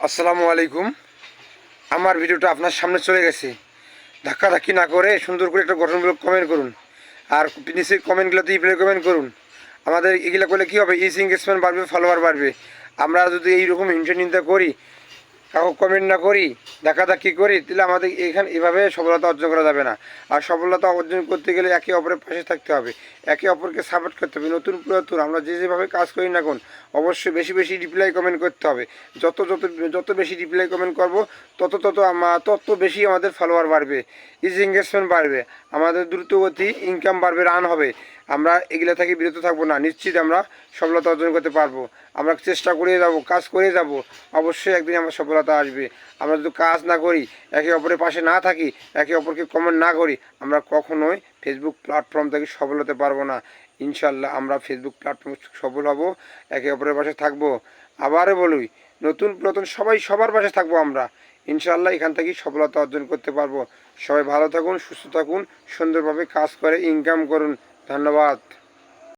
আসসালামু আলাইকুম। আমার ভিডিওটা আপনার সামনে চলে গেছে। ধাক্কাধাক্কি না করে সুন্দর করে একটা গঠনমূলক কমেন্ট করুন। আর নিচে কমেন্টগুলোতে রিপ্লাই কমেন্ট করুন। আমাদের এগুলো করলে কী হবে, ইজ এঙ্গেজমেন্ট বাড়বে, ফলোয়ার বাড়বে। আমরা যদি এইরকম হিংসা নিন্দা করি, কাউকে কমেন্ট না করি, ধাক্কাধাক্কি করি, তাহলে আমাদের এখানে এভাবে সফলতা অর্জন করা যাবে না। আর সফলতা অর্জন করতে গেলে একে অপরের পাশে থাকতে হবে, একে অপরকে সাপোর্ট করতে হবে। নতুন পুরাতন আমরা যেভাবে কাজ করি না কোন, অবশ্যই বেশি বেশি রিপ্লাই কমেন্ট করতে হবে। যত যত যত বেশি রিপ্লাই কমেন্ট করব, তত বেশি আমাদের ফলোয়ার বাড়বে, ইজ এঙ্গেজমেন্ট বাড়বে, আমাদের দ্রুতগতি ইনকাম বাড়বে, রান হবে। আমরা এগুলো থেকে বিরত থাকবো না, নিশ্চিত আমরা সফলতা অর্জন করতে পারবো। আমরা চেষ্টা করে যাব, কাজ করে যাব, অবশ্যই একদিন আমার সফলতা আসবে। আমরা যদি কাজ না করি, একে অপরের পাশে না থাকি, একে অপরকে কমেন্ট না করি, আমরা কখনোই ফেসবুক প্ল্যাটফর্ম থেকে সফল হতে পারবো না। ইনশাল্লাহ আমরা ফেসবুক প্ল্যাটফর্মে সফল হব, একে অপরের পাশে থাকবো। আবারও বলি, নতুন পুরাতন সবাই সবার পাশে থাকবো আমরা। ইনশাল্লাহ এখান থেকেই সফলতা অর্জন করতে পারবো। সবাই ভালো থাকুন, সুস্থ থাকুন, সুন্দরভাবে কাজ করে ইনকাম করুন। ধন্যবাদ।